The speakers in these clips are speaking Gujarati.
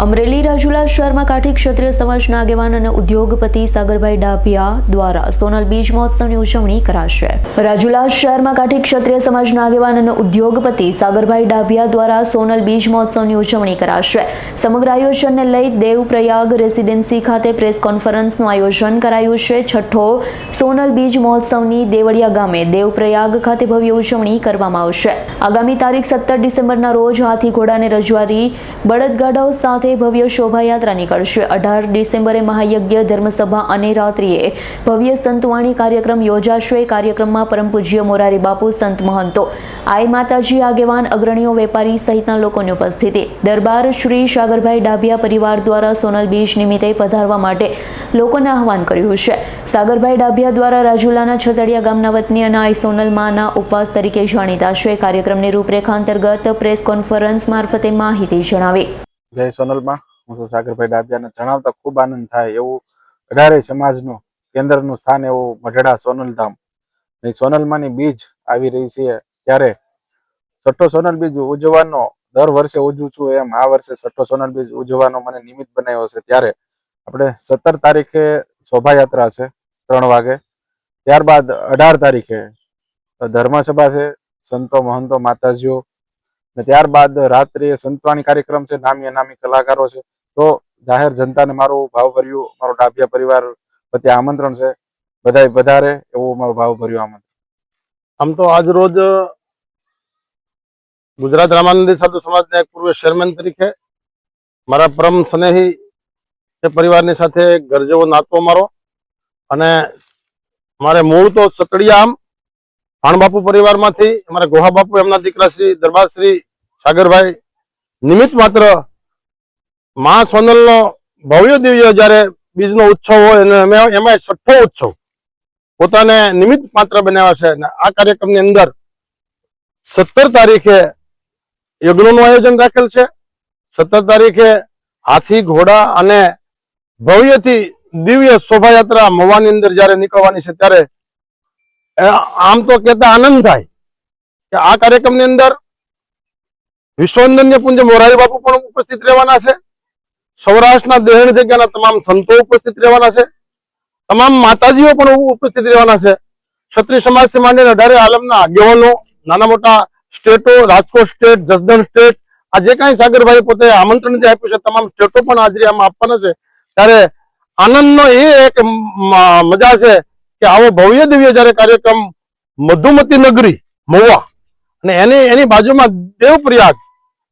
અમરેલી રાજુલા શહેરમાં કાઠી ક્ષત્રિય સમાજના આગેવાન અને ઉદ્યોગપતિ સાગરભાઈ ડાભિયા દ્વારા સોનલ બીજ મહોત્સવની ઉજવણી કરાશે। રાજુલા શહેરમાં કાઠી ક્ષત્રિય સમાજના આગેવાન અને ઉદ્યોગપતિ સાગરભાઈ ડાભિયા દ્વારા સોનલ બીજ મહોત્સવની ઉજવણી કરાશે। સમગ્ર આયોજનને લઈ દેવપ્રયાગ રેસિડેન્સી ખાતે પ્રેસ કોન્ફરન્સનું આયોજન કરાયું છે। છઠ્ઠો સોનલ બીજ મહોત્સવની દેવળિયા ગામે દેવપ્રયાગ ખાતે ભવ્ય ઉજવણી કરવામાં આવશે। આગામી તારીખ 17 ડિસેમ્બરના રોજ હાથી ઘોડાને રજવાડી બળદગાડાઓ સાથે ભવ્ય શોભાયાત્રા નીકળશે। 18 ડિસેમ્બરે મહાયજ્ઞ ધર્મસભા અને રાત્રિએ ભવ્ય સંતવાણી કાર્યક્રમ યોજાશે। કાર્યક્રમમાં પરમ પૂજ્ય મોરારી બાપુ, સંત મહંતો, આઈ માતાજી, આગેવાન, અગ્રણીઓ, વેપારી સહિતના લોકોની ઉપસ્થિતિ। દરબાર શ્રી સાગરભાઈ ડાભિયા પરિવાર દ્વારા સોનલ બીજ નિમિત્તે પધારવા માટે લોકોને આહવાન કર્યું છે। સાગરભાઈ ડાભિયા દ્વારા રાજુલાના છતડિયા ગામના વતની અને આઈ સોનલ માના ઉપવાસ તરીકે જાણીતા છે। કાર્યક્રમની રૂપરેખા અંતર્ગત પ્રેસ કોન્ફરન્સ મારફતે માહિતી જણાવી। જય સોનલમાં હું સાગરભાઈ ડાભિયાને જણાવતા ખૂબ આનંદ થાય એવું 18 સમાજનું કેન્દ્રનું સ્થાન એવું મઢડા સોનલધામ એ સોનલમાંની બીજ આવી રહી છે ત્યારે છઠ્ઠો સોનલ બીજ ઉજવવાનો દર વર્ષે ઉજવું છું એમ આ વર્ષે છઠ્ઠો સોનલ બીજ ઉજવવાનો મને નિમિત્ત બનાવ્યો છે। ત્યારે આપણે 17 તારીખે શોભાયાત્રા છે 3 વાગે, ત્યારબાદ 18 તારીખે ધર્મસભા છે, સંતો મહંતો માતાજીઓ, ત્યારબાદ રાત્રિએ સંતવાણી કાર્યક્રમ છે, નામી અનામી કલાકારો છે। તો જાહેર જનતાને મારું ભાવભર્યું મારો ડાભિયા પરિવાર વતી આમંત્રણ છે, બધાય વધારે એવું મારું ભાવભર્યું આમંત્રણ। આમ તો આજ રોજ ગુજરાત રામાનંદી સાધુ સમાજના એક પૂર્વ ચેરમેન તરીકે મારા પરમ સ્નેહી એ પરિવારની સાથે ઘર જેવો નાતો મારો અને મારે મૂળ તો સતડિયા આમ ભાણબાપુ પરિવારમાંથી અમારા ગોહા બાપુ એમના દીકરા શ્રી દરબાર શ્રી સાગરભાઈ નિમિત્ત માત્ર મા સોનલનો ભવ્ય દિવ્ય જયારે બીજનો ઉત્સવ હોય અને એમાં છઠ્ઠો ઉત્સવ પોતાને નિમિત્ત માત્ર બનાવ્યા છે। અને આ કાર્યક્રમની અંદર 17 તારીખે યજ્ઞનું આયોજન રાખેલ છે। 17 તારીખે હાથી ઘોડા અને ભવ્યથી દિવ્ય શોભાયાત્રા મવાની અંદર જયારે નીકળવાની છે ત્યારે આમ તો કહેતા આનંદ થાય કે આ કાર્યક્રમની અંદર વિશ્વવંદનીય પૂજ્ય મોરારી બાપુ પણ ઉપસ્થિત રહેવાના છે। સૌરાષ્ટ્રના દેહણ જગ્યાના તમામ સંતો ઉપસ્થિત રહેવાના છે। તમામ માતાજીઓ પણ ઉપસ્થિત રહેવાના છે। ક્ષત્રિય સમાજથી માંડીને 18 આલમના આગેવાનો, નાના મોટા સ્ટેટો, રાજકોટ સ્ટેટ, જસદણ સ્ટેટ, આ જે કાંઈ સાગરભાઈ પોતે આમંત્રણ જે આપ્યું છે તમામ સ્ટેટો પણ હાજરી આમાં આપવાના છે। ત્યારે આનંદનો એ એક મજા છે કે આવો ભવ્ય દિવ્ય જયારે કાર્યક્રમ મધુમતી નગરી મહુવા અને એની બાજુમાં દેવપ્રયાગ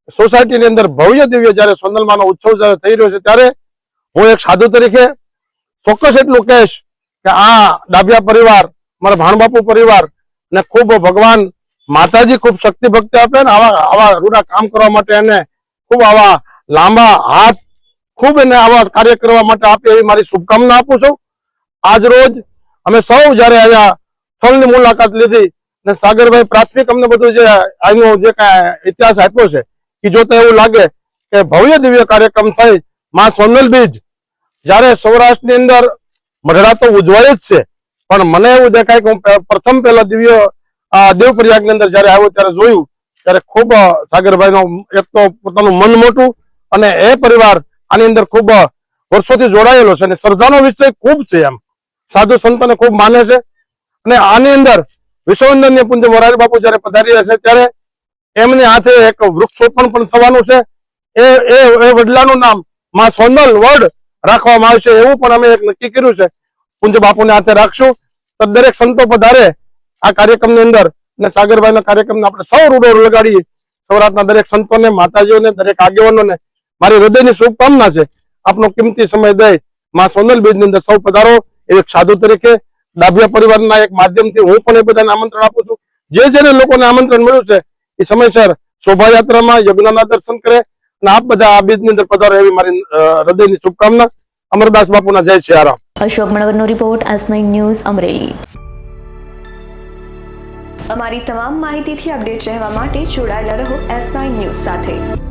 સોસાયટીની અંદર ભવ્ય દિવ્ય જયારે સોનલમાનો ઉત્સવ જયારે થઈ રહ્યો છે ત્યારે હું એક સાધુ તરીકે ચોક્કસ એટલું કહીશ કે આ ડાભિયા પરિવાર, મારા ભાણબાપુ પરિવાર ને ખૂબ ભગવાન માતાજી ખૂબ શક્તિ ભક્તિ આપે ને આવા રૂડા કામ કરવા માટે એને ખૂબ આવા લાંબા હાથ ખૂબ એને આવા કાર્ય કરવા માટે આપે એવી મારી શુભકામના આપું છું। આજ રોજ અમે સૌ જયારે અહીંયા સ્થળની મુલાકાત લીધી ને સાગરભાઈ પ્રાથમિક અમને બધું જે આનો જે કાંઈ ઇતિહાસ આપ્યો છે કે જોતા એવું લાગે કે ભવ્ય દિવ્ય કાર્યક્રમ થઈ માં સોનલ બીજ જયારે સૌરાષ્ટ્રની અંદર મઢડા તો ઉજવાય જ છે પણ મને એવું દેખાય કે હું પ્રથમ પહેલા દિવ્ય દેવપ્રયાગની અંદર જયારે આવ્યો ત્યારે જોયું ત્યારે ખૂબ સાગરભાઈનો એક તો પોતાનું મન મોટું અને એ પરિવાર આની અંદર ખૂબ વર્ષોથી જોડાયેલો છે અને શ્રદ્ધાનો વિષય ખૂબ છે। એમ સાધુ સંતોને ખૂબ માને છે અને આની અંદર વિશ્વવંદનીય પૂજ્ય મોરારી બાપુ જયારે પધારી રહ્યા છે ત્યારે એમની હાથે એક વૃક્ષોપણ પણ થવાનું છે। એ વડલાનું નામ માં સોનલ વડ રાખવામાં આવશે એવું પણ અમે એક નક્કી કર્યું છે, પૂજ્ય બાપુને હાથે રાખશું। તો દરેક સંતો પધારે આ કાર્યક્રમની અંદર અને સાગરભાઈના કાર્યક્રમને આપણે સૌ રૂડો લગાડીએ। સૌરાષ્ટ્રના દરેક સંતોને, માતાજીઓને, દરેક આગેવાનોને મારી હૃદયની શુભકામના છે। આપનો કિંમતી સમય દઈ માં સોનલ બીજની અંદર સૌ પધારો એવી એક સાધુ તરીકે ડાભિયા પરિવારના એક માધ્યમથી હું પણ એ બધાને આમંત્રણ આપું છું। જેને લોકોને આમંત્રણ મળ્યું છે એ સમયસર શોભાયાત્રામાં યજ્ઞના દર્શન કરે અને આપ બધા આ બીજની અંદર પધારો એવી મારી હૃદયની શુભકામના। અમરદાસ બાપુના જય સિયારામ। અશોક મણવરનો રિપોર્ટ, S9 ન્યૂઝ, અમરેલી। અમારી તમામ માહિતીથી અપડેટ રહેવા માટે જોડાયેલા રહો S9 ન્યૂઝ સાથે।